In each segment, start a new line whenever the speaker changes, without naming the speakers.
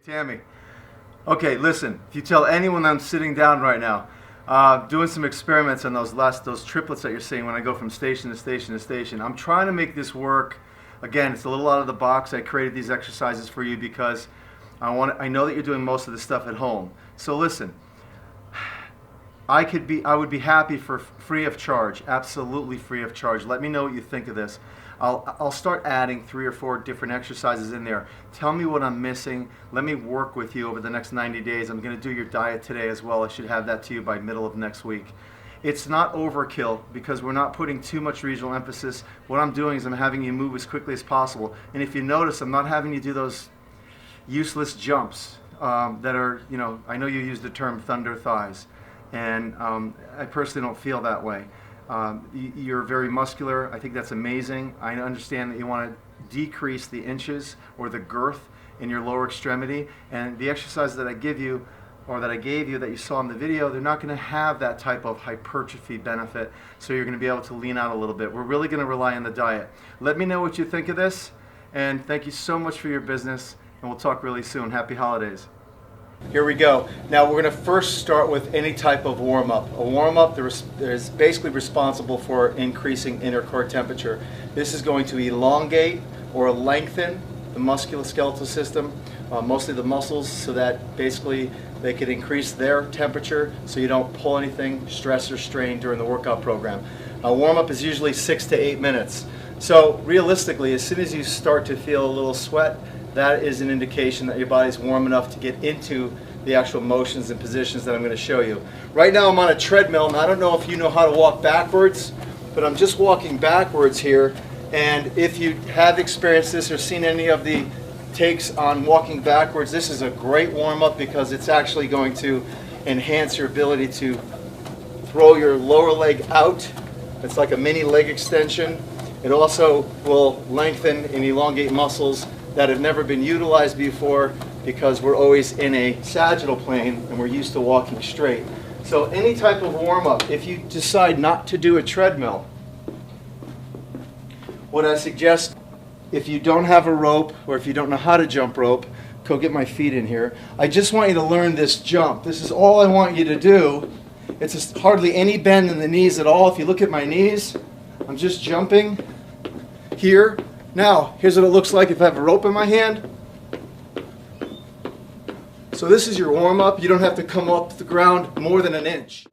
Tammy. Okay, listen. If you tell anyone I'm sitting down right now, doing some experiments on those triplets that you're seeing when I go from station to station to station, I'm trying to make this work. Again, it's a little out of the box. I created these exercises for you because I know that you're doing most of the stuff at home. So listen. I would be happy for free of charge, absolutely free of charge. Let me know what you think of this. I'll start adding 3 or 4 different exercises in there. Tell me what I'm missing. Let me work with you over the next 90 days. I'm going to do your diet today as well. I should have that to you by middle of next week. It's not overkill because we're not putting too much regional emphasis. What I'm doing is I'm having you move as quickly as possible. And if you notice, I'm not having you do those useless jumps that are, I know you use the term thunder thighs. And I personally don't feel that way. You're very muscular. I think that's amazing. I understand that you want to decrease the inches or the girth in your lower extremity. And the exercises that I give you, or that I gave you that you saw in the video, they're not going to have that type of hypertrophy benefit. So you're going to be able to lean out a little bit. We're really going to rely on the diet. Let me know what you think of this. And thank you so much for your business. And we'll talk really soon. Happy holidays. Here we go. Now we're going to first start with any type of warm-up. A warm-up is basically responsible for increasing inner core temperature. This is going to elongate or lengthen the musculoskeletal system, mostly the muscles, so that basically they can increase their temperature so you don't pull anything, stress or strain during the workout program. A warm-up is usually 6 to 8 minutes. So realistically, as soon as you start to feel a little sweat, that is an indication that your body's warm enough to get into the actual motions and positions that I'm going to show you. Right now I'm on a treadmill, and I don't know if you know how to walk backwards, but I'm just walking backwards here. And if you have experienced this or seen any of the takes on walking backwards, this is a great warm-up because it's actually going to enhance your ability to throw your lower leg out. It's like a mini leg extension. It also will lengthen and elongate muscles that have never been utilized before because we're always in a sagittal plane and we're used to walking straight. So any type of warm-up, if you decide not to do a treadmill, what I suggest, if you don't have a rope or if you don't know how to jump rope, go get my feet in here. I just want you to learn this jump. This is all I want you to do. It's just hardly any bend in the knees at all. If you look at my knees, I'm just jumping here. Now, here's what it looks like if I have a rope in my hand. So this is your warm-up. You don't have to come up the ground more than an inch.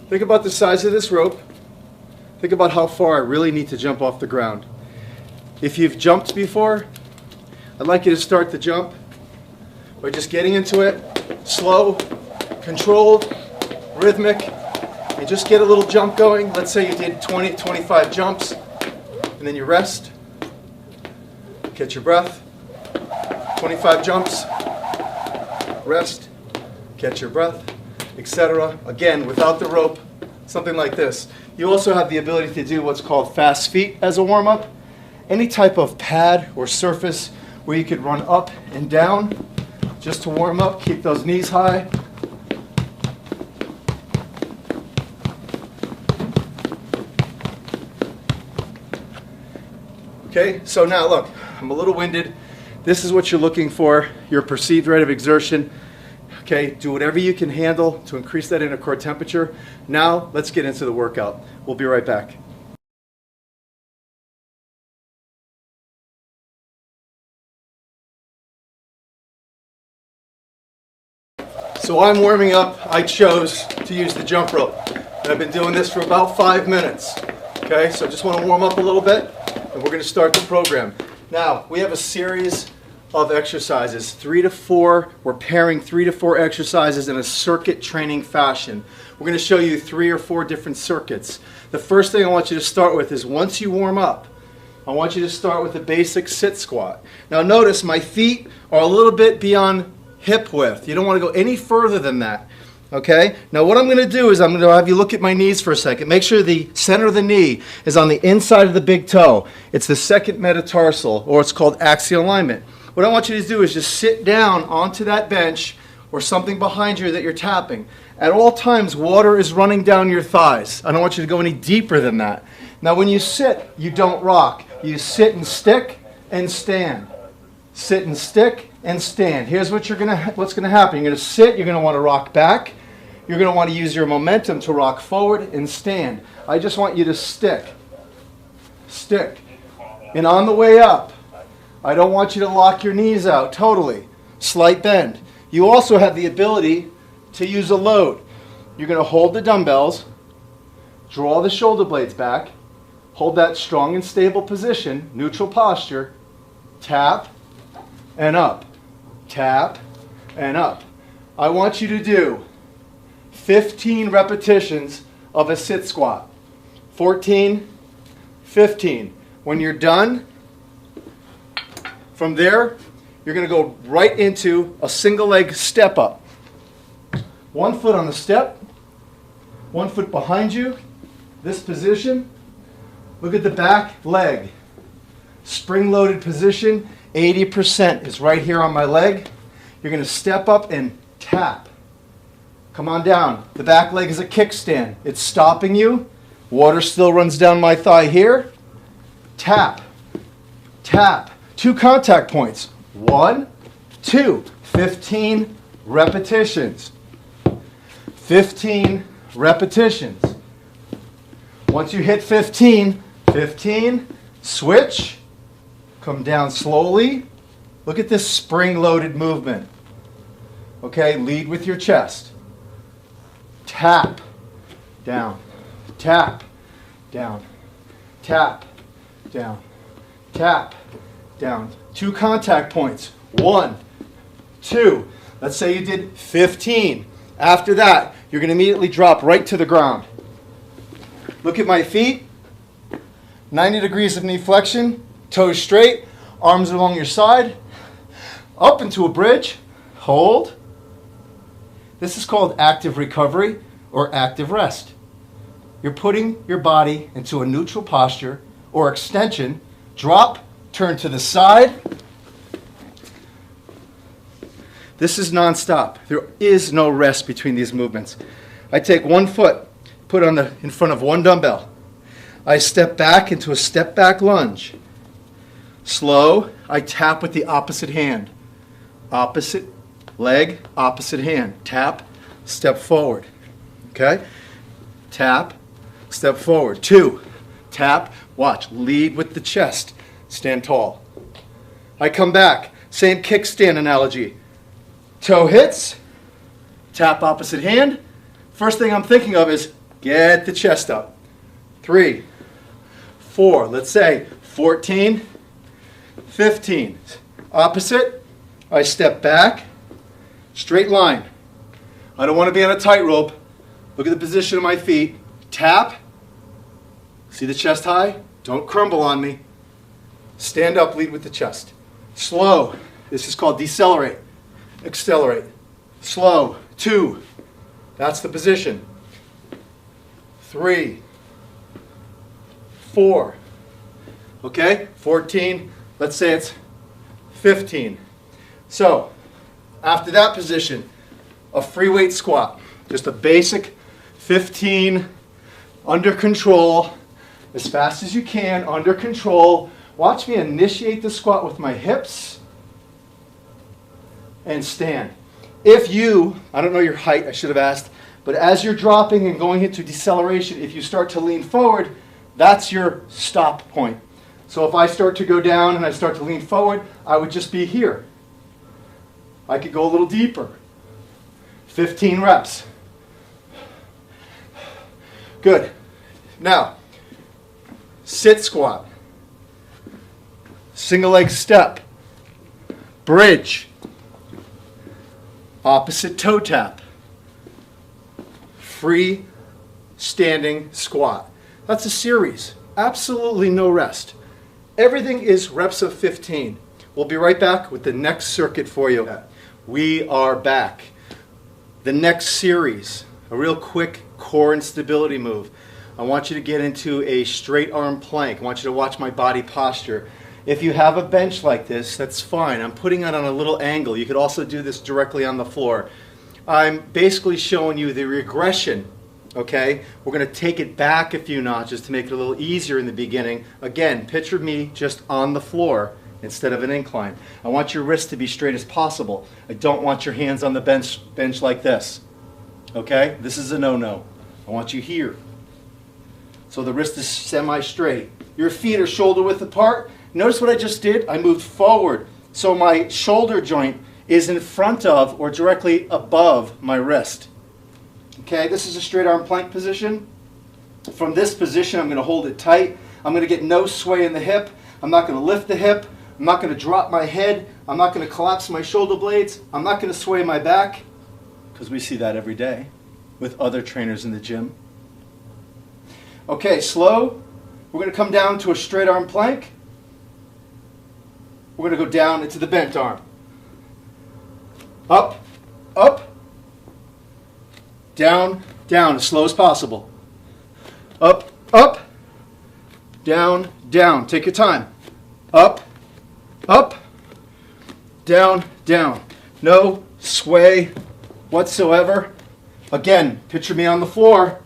Think about the size of this rope. Think about how far I really need to jump off the ground. If you've jumped before, I'd like you to start the jump by just getting into it, slow, controlled, rhythmic, and just get a little jump going. Let's say you did 20, 25 jumps, and then you rest. Catch your breath. 25 jumps. Rest. Catch your breath, etc. Again, without the rope, something like this. You also have the ability to do what's called fast feet as a warm-up. Any type of pad or surface where you could run up and down just to warm up. Keep those knees high. Okay, so now look, I'm a little winded. This is what you're looking for, your perceived rate of exertion. Okay, do whatever you can handle to increase that inner core temperature. Now, let's get into the workout. We'll be right back. So I'm warming up. I chose to use the jump rope. And I've been doing this for about 5 minutes. Okay, so I just want to warm up a little bit. And we're going to start the program. Now, we have a series of exercises, 3 to 4. We're pairing 3 to 4 exercises in a circuit training fashion. We're going to show you 3 or 4 different circuits. The first thing I want you to start with is once you warm up, I want you to start with a basic sit squat. Now notice my feet are a little bit beyond hip width. You don't want to go any further than that. Okay, now what I'm going to do is I'm going to have you look at my knees for a second. Make sure the center of the knee is on the inside of the big toe. It's the second metatarsal, or it's called axial alignment. What I want you to do is just sit down onto that bench or something behind you that you're tapping. At all times, water is running down your thighs. I don't want you to go any deeper than that. Now when you sit, you don't rock. You sit and stick and stand. Sit and stick and stand. Here's what's going to happen. You're going to sit, you're going to want to rock back. You're going to want to use your momentum to rock forward and stand. I just want you to stick. Stick. And on the way up, I don't want you to lock your knees out totally. Slight bend. You also have the ability to use a load. You're going to hold the dumbbells, draw the shoulder blades back, hold that strong and stable position, neutral posture, tap and up, tap and up. I want you to do 15 repetitions of a sit squat. 14, 15. When you're done, from there, you're going to go right into a single leg step up. 1 foot on the step, 1 foot behind you, this position. Look at the back leg. Spring-loaded position, 80% is right here on my leg. You're going to step up and tap. Come on down. The back leg is a kickstand. It's stopping you. Water still runs down my thigh here. Tap. Tap. 2 contact points. 1, 2. 15 repetitions. 15 repetitions. Once you hit 15, switch. Come down slowly. Look at this spring-loaded movement. Okay, lead with your chest. Tap, down, tap, down, tap, down, tap, down. 2 contact points. 1, 2. Let's say you did 15. After that, you're going to immediately drop right to the ground. Look at my feet. 90 degrees of knee flexion, toes straight, arms along your side, up into a bridge, hold. This is called active recovery or active rest. You're putting your body into a neutral posture or extension, drop, turn to the side. This is non-stop. There is no rest between these movements. I take 1 foot, put in front of 1 dumbbell. I step back into a step back lunge. Slow, I tap with the opposite hand. Opposite leg, opposite hand. Tap, step forward. Okay? Tap, step forward. 2, tap, watch, lead with the chest. Stand tall. I come back, same kickstand analogy. Toe hits, tap opposite hand. First thing I'm thinking of is get the chest up. 3, 4, let's say 14, 15. Opposite, I step back, straight line. I don't want to be on a tightrope. Look at the position of my feet. Tap, see the chest high? Don't crumble on me. Stand up, lead with the chest. Slow, this is called decelerate. Accelerate. Slow, 2, that's the position. 3, 4, okay, 14, let's say it's 15. So, after that position, a free weight squat, just a basic 15, under control, as fast as you can, under control. Watch me initiate the squat with my hips and stand. If you, I don't know your height, I should have asked, but as you're dropping and going into deceleration, if you start to lean forward, that's your stop point. So if I start to go down and I start to lean forward, I would just be here. I could go a little deeper. 15 reps. Good. Now, sit squat. Single leg step. Bridge. Opposite toe tap. Free standing squat. That's a series. Absolutely no rest. Everything is reps of 15. We'll be right back with the next circuit for you. We are back. The next series, a real quick core and stability move. I want you to get into a straight arm plank. I want you to watch my body posture. If you have a bench like this, that's fine. I'm putting it on a little angle. You could also do this directly on the floor. I'm basically showing you the regression, okay? We're going to take it back a few notches to make it a little easier in the beginning. Again, picture me just on the floor instead of an incline. I want your wrist to be straight as possible. I don't want your hands on the bench like this. Okay? This is a no-no. I want you here. So the wrist is semi-straight. Your feet are shoulder width apart. Notice what I just did? I moved forward. So my shoulder joint is in front of or directly above my wrist. Okay, this is a straight arm plank position. From this position, I'm going to hold it tight. I'm going to get no sway in the hip. I'm not going to lift the hip. I'm not going to drop my head. I'm not going to collapse my shoulder blades. I'm not going to sway my back, because we see that every day with other trainers in the gym. Okay, slow. We're going to come down to a straight arm plank. We're going to go down into the bent arm. Up, up, down, down, as slow as possible. Up, up, down, down. Take your time. Up, up, down, down. No sway whatsoever. Again, picture me on the floor.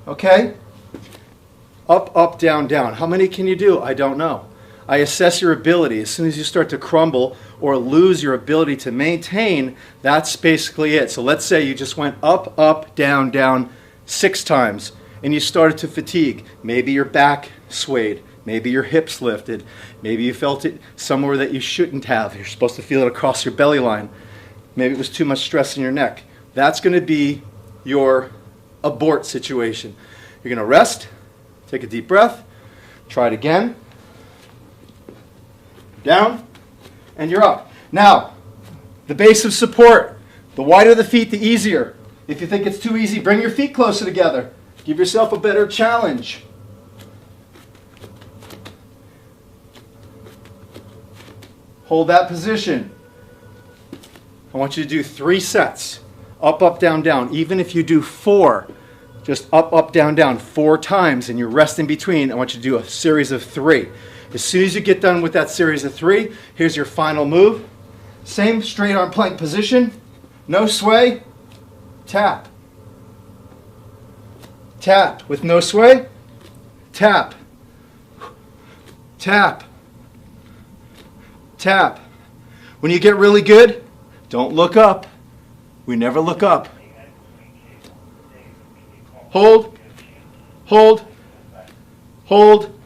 Okay? Up, up, down, down. How many can you do? I don't know. I assess your ability. As soon as you start to crumble or lose your ability to maintain, that's basically it. So let's say you just went up, up, down, down 6 times and you started to fatigue. Maybe your back swayed. Maybe your hips lifted. Maybe you felt it somewhere that you shouldn't have. You're supposed to feel it across your belly line. Maybe it was too much stress in your neck. That's going to be your abort situation. You're going to rest, take a deep breath, try it again, down, and you're up. Now, the base of support. The wider the feet, the easier. If you think it's too easy, bring your feet closer together. Give yourself a better challenge. Hold that position. I want you to do 3 sets. Up, up, down, down. Even if you do 4, just up, up, down, down 4 times and you rest in between, I want you to do a series of 3. As soon as you get done with that series of 3, here's your final move. Same straight arm plank position. No sway. Tap. Tap. With no sway. Tap. Tap. Tap. When you get really good, don't look up. We never look up. Hold. Hold. Hold.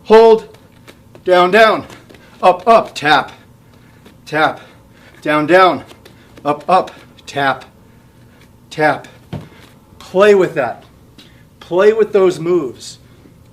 Hold. Down, down. Up, up. Tap. Tap. Down, down. Up, up. Tap. Tap. Play with that. Play with those moves.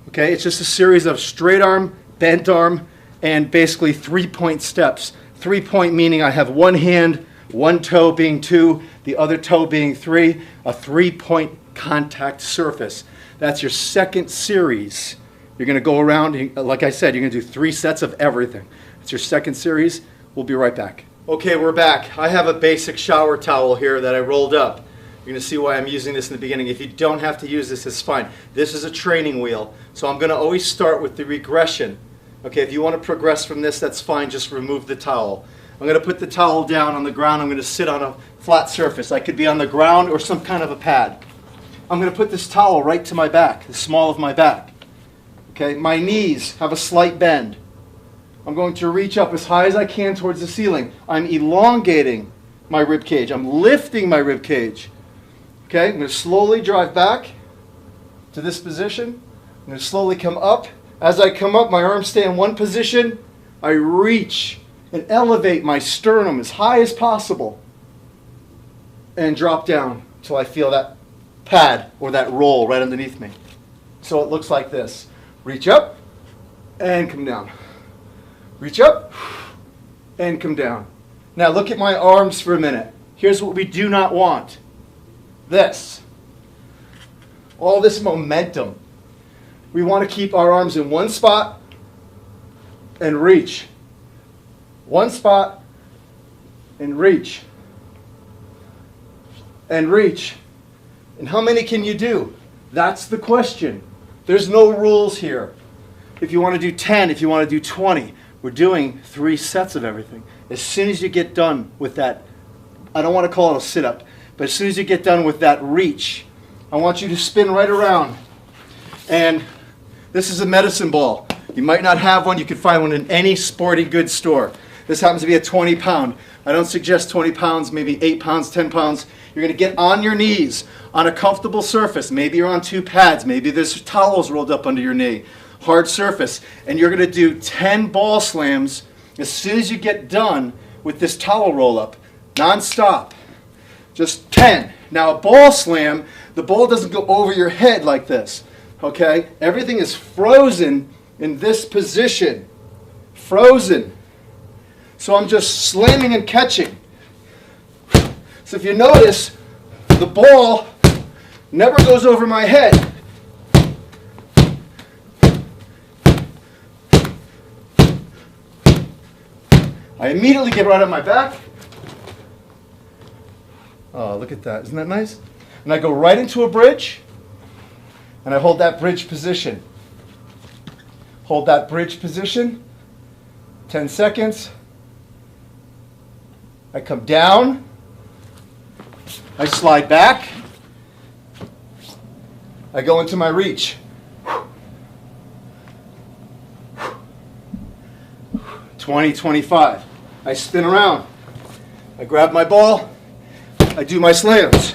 Okay? It's just a series of straight arm, bent arm, and basically 3-point steps. 3-point meaning I have one hand, one toe being 2, the other toe being 3, a 3-point contact surface. That's your second series. You're going to go around, like I said, you're going to do 3 sets of everything. It's your second series. We'll be right back. Okay, we're back. I have a basic shower towel here that I rolled up. You're going to see why I'm using this in the beginning. If you don't have to use this, it's fine. This is a training wheel, so I'm going to always start with the regression. Okay, if you want to progress from this, that's fine. Just remove the towel. I'm going to put the towel down on the ground. I'm going to sit on a flat surface. I could be on the ground or some kind of a pad. I'm going to put this towel right to my back, the small of my back. Okay, my knees have a slight bend. I'm going to reach up as high as I can towards the ceiling. I'm elongating my rib cage. I'm lifting my rib cage. Okay, I'm going to slowly drive back to this position. I'm going to slowly come up. As I come up, my arms stay in one position. I reach and elevate my sternum as high as possible and drop down until I feel that pad or that roll right underneath me. So it looks like this. Reach up and come down. Reach up and come down. Now look at my arms for a minute. Here's what we do not want. This. All this momentum. We want to keep our arms in one spot and reach. One spot and reach. And reach. And how many can you do? That's the question. There's no rules here. If you want to do 10, if you want to do 20, we're doing 3 sets of everything. As soon as you get done with that, I don't want to call it a sit-up, but as soon as you get done with that reach, I want you to spin right around. And this is a medicine ball. You might not have one. You can find one in any sporting goods store. This happens to be a 20 pound. I don't suggest 20 pounds, maybe 8 pounds, 10 pounds. You're going to get on your knees on a comfortable surface. Maybe you're on 2 pads. Maybe there's towels rolled up under your knee. Hard surface. And you're going to do 10 ball slams as soon as you get done with this towel roll up. Non-stop. Just 10. Now a ball slam, the ball doesn't go over your head like this. Okay? Everything is frozen in this position. Frozen. So I'm just slamming and catching. So if you notice, the ball never goes over my head. I immediately get right on my back. Oh, look at that. Isn't that nice? And I go right into a bridge, and I hold that bridge position. Hold that bridge position. 10 seconds. I come down. I slide back. I go into my reach. 20, 25. I spin around. I grab my ball. I do my slams.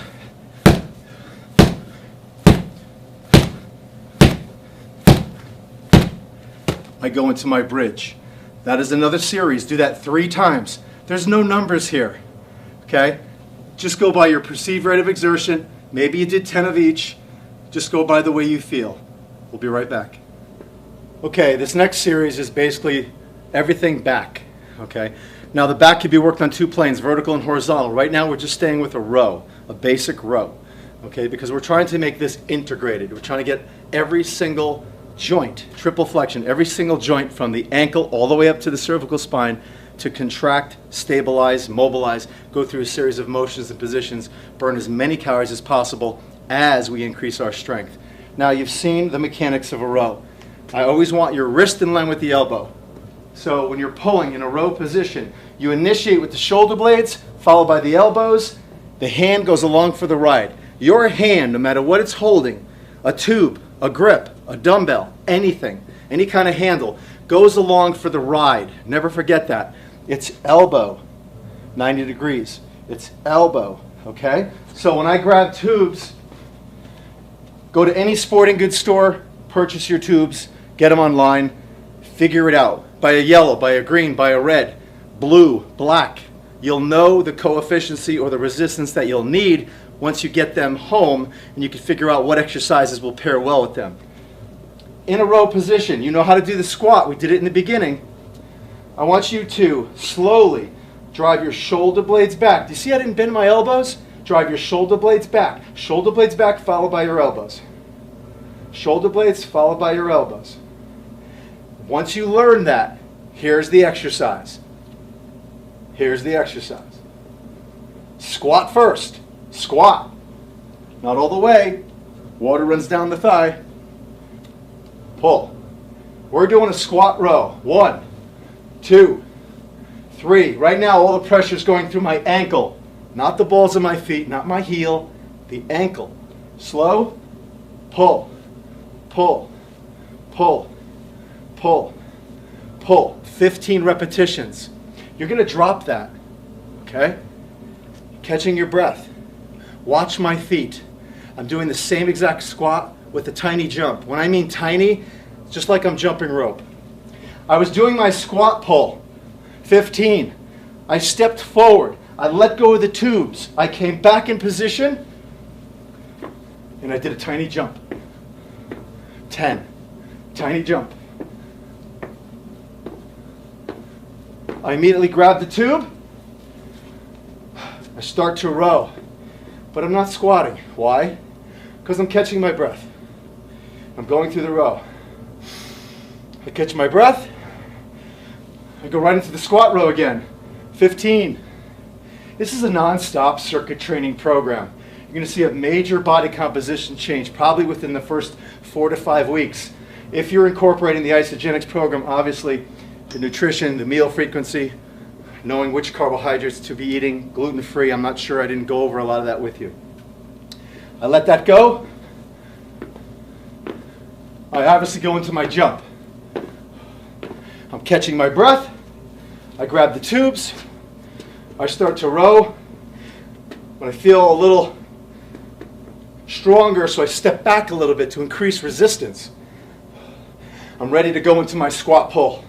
I go into my bridge. That is another series. Do that 3 times. There's no numbers here. Okay? Just go by your perceived rate of exertion. Maybe you did 10 of each. Just go by the way you feel. We'll be right back. Okay, this next series is basically everything back. Okay? Now the back can be worked on 2 planes, vertical and horizontal. Right now we're just staying with a row, a basic row. Okay? Because we're trying to make this integrated. We're trying to get every single joint, triple flexion, every single joint from the ankle all the way up to the cervical spine to contract, stabilize, mobilize, go through a series of motions and positions, burn as many calories as possible as we increase our strength. Now you've seen the mechanics of a row. I always want your wrist in line with the elbow. So when you're pulling in a row position, you initiate with the shoulder blades, followed by the elbows. The hand goes along for the ride. Your hand, no matter what it's holding, a tube, a grip, a dumbbell, anything, any kind of handle, goes along for the ride. Never forget that. It's elbow, 90 degrees. It's elbow, okay? So when I grab tubes, go to any sporting goods store, purchase your tubes, get them online, figure it out. Buy a yellow, buy a green, buy a red, blue, black. You'll know the coefficiency or the resistance that you'll need once you get them home, and you can figure out what exercises will pair well with them. In a row position, you know how to do the squat. We did it in the beginning. I want you to slowly drive your shoulder blades back. Do you see I didn't bend my elbows? Drive your shoulder blades back. Shoulder blades back followed by your elbows. Shoulder blades followed by your elbows. Once you learn that, here's the exercise. Here's the exercise. Squat first. Squat. Not all the way. Water runs down the thigh. Pull. We're doing a squat row. 1, 2, 3. Right now all the pressure is going through my ankle. Not the balls of my feet, not my heel, the ankle. Slow. Pull. Pull. Pull. Pull. Pull. 15 repetitions. You're going to drop that. Okay? Catching your breath. Watch my feet. I'm doing the same exact squat with a tiny jump. When I mean tiny, it's just like I'm jumping rope. I was doing my squat pull. 15. I stepped forward. I let go of the tubes. I came back in position, and I did a tiny jump. 10. Tiny jump. I immediately grab the tube. I start to row. But I'm not squatting. Why? Because I'm catching my breath. I'm going through the row. I catch my breath. I go right into the squat row again. 15. This is a non-stop circuit training program. You're going to see a major body composition change probably within the first 4 to 5 weeks. If you're incorporating the Isogenics program, obviously the nutrition, the meal frequency, knowing which carbohydrates to be eating, gluten-free. I'm not sure, I didn't go over a lot of that with you. I let that go. I obviously go into my jump. catching my breath. I grab the tubes. I start to row. When I feel a little stronger, so I step back a little bit to increase resistance. I'm ready to go into my squat pull.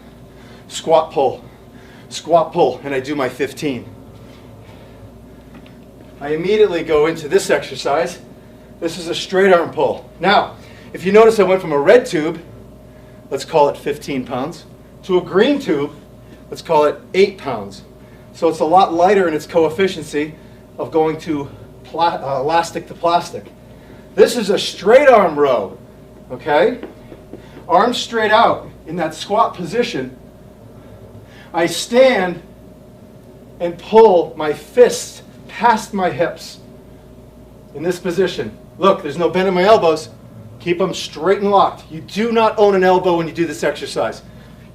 Squat pull. Squat pull, and I do my 15. I immediately go into this exercise. This is a straight arm pull. Now, if you notice, I went from a red tube, let's call it 15 pounds, to a green tube, let's call it 8 pounds. So it's a lot lighter in its coefficiency of going to elastic to plastic. This is a straight arm row, okay? Arms straight out in that squat position. I stand and pull my fists past my hips in this position. Look, there's no bend in my elbows. Keep them straight and locked. You do not own an elbow when you do this exercise.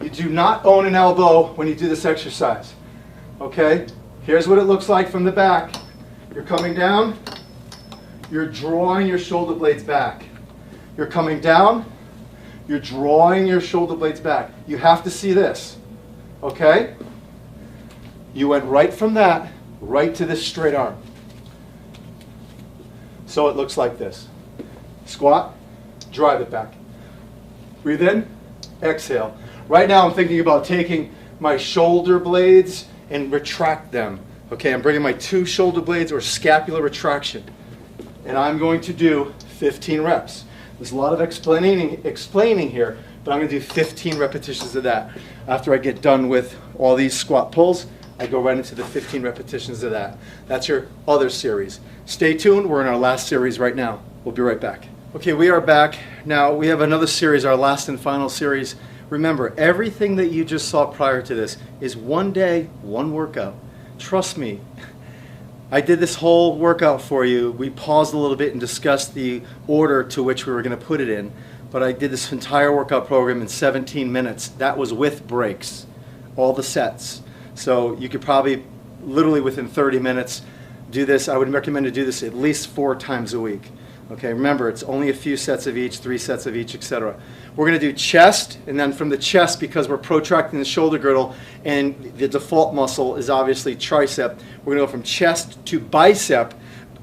You do not own an elbow when you do this exercise. Okay? Here's what it looks like from the back. You're coming down. You're drawing your shoulder blades back. You're coming down. You're drawing your shoulder blades back. You have to see this. Okay? You went right from that, right to this straight arm. So it looks like this. Squat, drive it back. Breathe in, exhale. Right now I'm thinking about taking my shoulder blades and retract them. Okay, I'm bringing my 2 shoulder blades or scapular retraction. And I'm going to do 15 reps. There's a lot of explaining here, but I'm going to do 15 repetitions of that. After I get done with all these squat pulls, I go right into the 15 repetitions of that. That's your other series. Stay tuned. We're in our last series right now. We'll be right back. Okay, we are back. Now, we have another series, our last and final series. Remember, everything that you just saw prior to this is one day, one workout. Trust me. I did this whole workout for you. We paused a little bit and discussed the order to which we were going to put it in. But I did this entire workout program in 17 minutes. That was with breaks, all the sets. So you could probably, literally within 30 minutes, do this. I would recommend to do this at least 4 times a week. Okay, remember, it's only a few sets of each, 3 sets of each, etc. We're going to do chest, and then from the chest, because we're protracting the shoulder girdle, and the default muscle is obviously tricep, we're going to go from chest to bicep.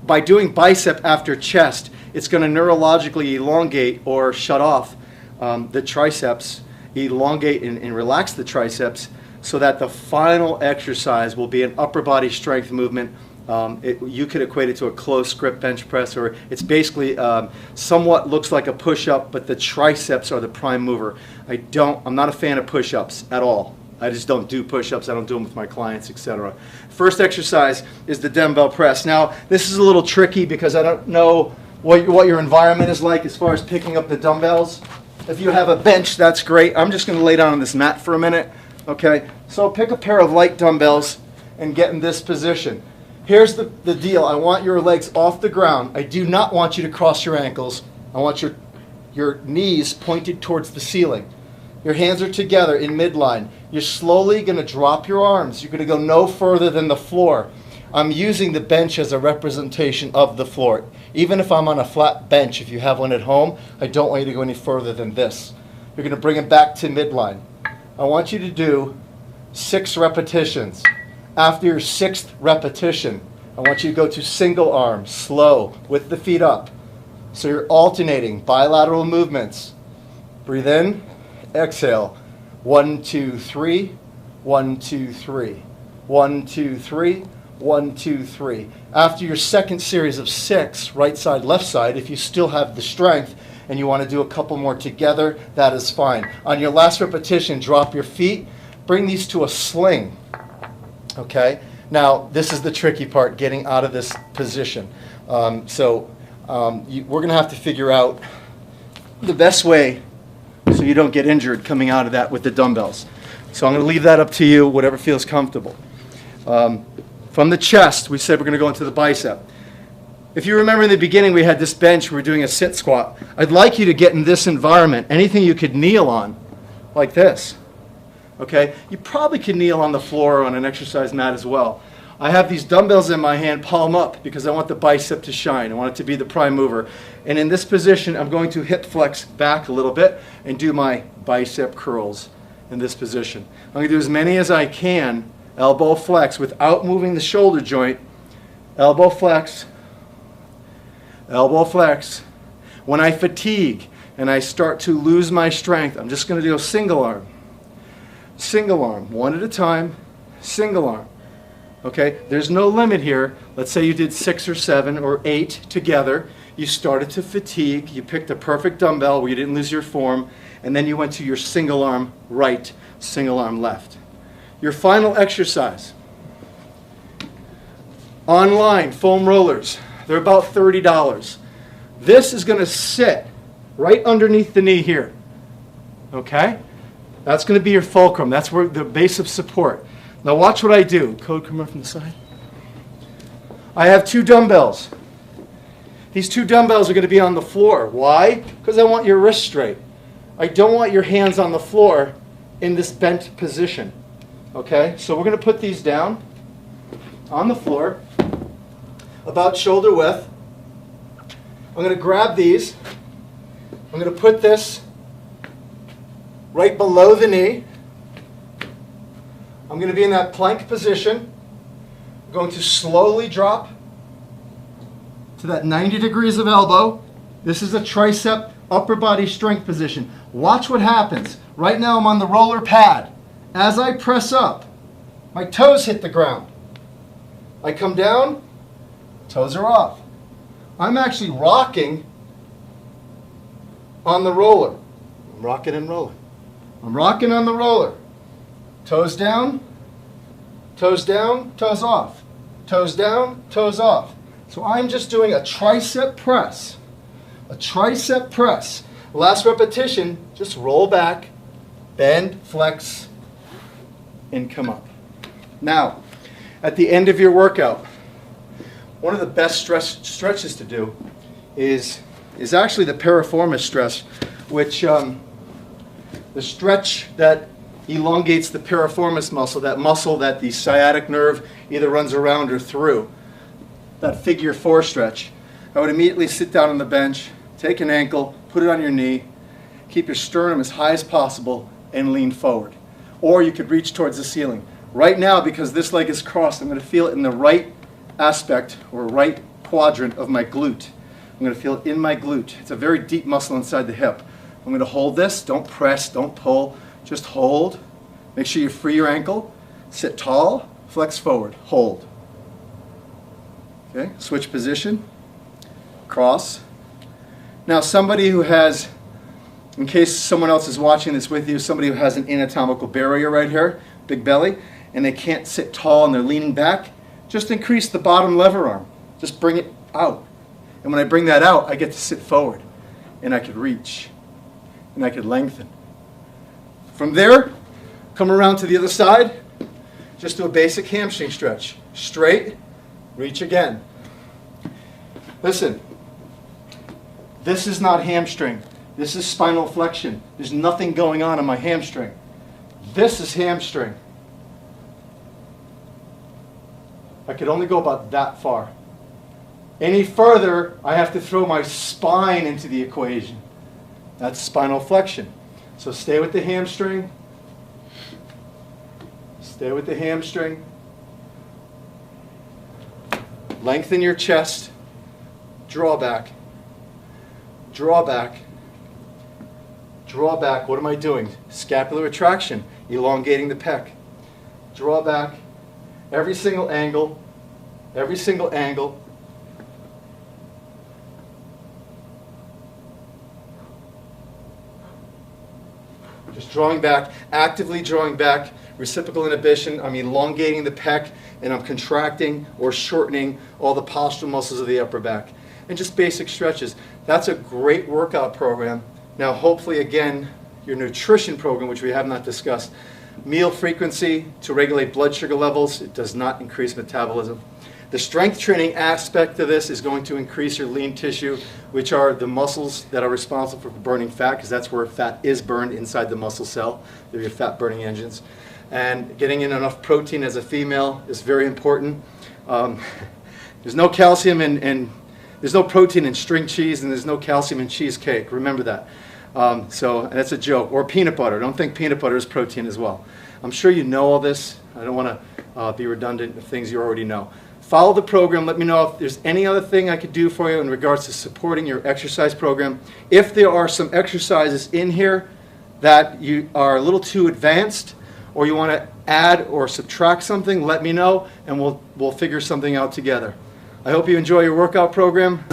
By doing bicep after chest, it's going to neurologically elongate or shut off the triceps, elongate and relax the triceps, so that the final exercise will be an upper body strength movement. You could equate it to a close grip bench press, or it's basically somewhat looks like a push-up, but the triceps are the prime mover. I'm not a fan of push-ups at all. I just don't do push-ups. I don't do them with my clients, etc. First exercise is the dumbbell press. Now, this is a little tricky because I don't know what your environment is like as far as picking up the dumbbells. If you have a bench, that's great. I'm just going to lay down on this mat for a minute. Okay, so pick a pair of light dumbbells and get in this position. Here's the deal. I want your legs off the ground. I do not want you to cross your ankles. I want your knees pointed towards the ceiling. Your hands are together in midline. You're slowly going to drop your arms. You're going to go no further than the floor. I'm using the bench as a representation of the floor. Even if I'm on a flat bench, if you have one at home, I don't want you to go any further than this. You're going to bring it back to midline. I want you to do 6 repetitions. After your 6th repetition, I want you to go to single arm, slow, with the feet up. So you're alternating bilateral movements. Breathe in, exhale. 1, 2, 3, 1, 2, 3. 1, 2, 3, 1, 2, 3. After your second series of 6, right side, left side, if you still have the strength and you want to do a couple more together, that is fine. On your last repetition, drop your feet, bring these to a sling. Okay? Now, this is the tricky part, getting out of this position. We're going to have to figure out the best way so you don't get injured coming out of that with the dumbbells. So I'm going to leave that up to you, whatever feels comfortable. From the chest, we said we're going to go into the bicep. If you remember in the beginning, we had this bench, we were doing a sit squat. I'd like you to get in this environment, anything you could kneel on, like this. Okay? You probably could kneel on the floor or on an exercise mat as well. I have these dumbbells in my hand, palm up, because I want the bicep to shine. I want it to be the prime mover. And in this position, I'm going to hip flex back a little bit and do my bicep curls. in this position. I'm going to do as many as I can, elbow flex, without moving the shoulder joint. Elbow flex, elbow flex. When I fatigue and I start to lose my strength, I'm just going to do a single arm. Single arm, one at a time, single arm. Okay, there's no limit here. Let's say you did 6 or 7 or 8 together. You started to fatigue. You picked a perfect dumbbell where you didn't lose your form, and then you went to your single arm right, single arm left. Your final exercise. Online foam rollers. They're about $30. This is going to sit right underneath the knee here. Okay? That's going to be your fulcrum. That's where the base of support. Now watch what I do. Code, come up from the side. I have 2 dumbbells. These 2 dumbbells are going to be on the floor. Why? Because I want your wrist straight. I don't want your hands on the floor in this bent position. Okay? So we're going to put these down on the floor, about shoulder width. I'm going to grab these. I'm going to put this right below the knee. I'm going to be in that plank position. I'm going to slowly drop to that 90 degrees of elbow. This is a tricep upper body strength position. Watch what happens. Right now I'm on the roller pad. As I press up, my toes hit the ground. I come down, toes are off. I'm actually rocking on the roller. I'm rocking and rolling. I'm rocking on the roller. Toes down, toes off. Toes down, toes off. So I'm just doing a tricep press. A tricep press. Last repetition, just roll back, bend, flex, and come up. Now, at the end of your workout, one of the best stretches to do is actually the piriformis stretch, which the stretch that elongates the piriformis muscle that the sciatic nerve either runs around or through, that figure 4 stretch. I would immediately sit down on the bench, take an ankle, put it on your knee, keep your sternum as high as possible, and lean forward. Or you could reach towards the ceiling. Right now, because this leg is crossed, I'm going to feel it in the right aspect or right quadrant of my glute. I'm going to feel it in my glute. It's a very deep muscle inside the hip. I'm going to hold this. Don't press, don't pull. Just hold. Make sure you free your ankle. Sit tall, flex forward, hold. Okay, switch position, cross. Now somebody who has, in case someone else is watching this with you, somebody who has an anatomical barrier right here, big belly, and they can't sit tall and they're leaning back, just increase the bottom lever arm. Just bring it out. And when I bring that out, I get to sit forward. And I could reach. And I could lengthen. From there, come around to the other side. Just do a basic hamstring stretch. Straight, reach again. Listen, this is not hamstring. This is spinal flexion. There's nothing going on in my hamstring. This is hamstring. I could only go about that far. Any further, I have to throw my spine into the equation. That's spinal flexion. So stay with the hamstring. Stay with the hamstring. Lengthen your chest. Draw back. Draw back. Draw back. What am I doing? Scapular retraction. Elongating the pec. Draw back. Every single angle. Every single angle. Just drawing back, actively drawing back, reciprocal inhibition. I'm elongating the pec and I'm contracting or shortening all the postural muscles of the upper back. And just basic stretches. That's a great workout program. Now hopefully again, your nutrition program, which we have not discussed, meal frequency to regulate blood sugar levels. It does not increase metabolism. The strength training aspect of this is going to increase your lean tissue, which are the muscles that are responsible for burning fat, because that's where fat is burned inside the muscle cell. They're your fat burning engines. And getting in enough protein as a female is very important. There's no calcium in there's no protein in string cheese, and there's no calcium in cheesecake. Remember that. And that's a joke. Or peanut butter. Don't think peanut butter is protein as well. I'm sure you know all this. I don't want to be redundant with things you already know. Follow the program. Let me know if there's any other thing I could do for you in regards to supporting your exercise program. If there are some exercises in here that you are a little too advanced, or you want to add or subtract something, let me know, and we'll figure something out together. I hope you enjoy your workout program.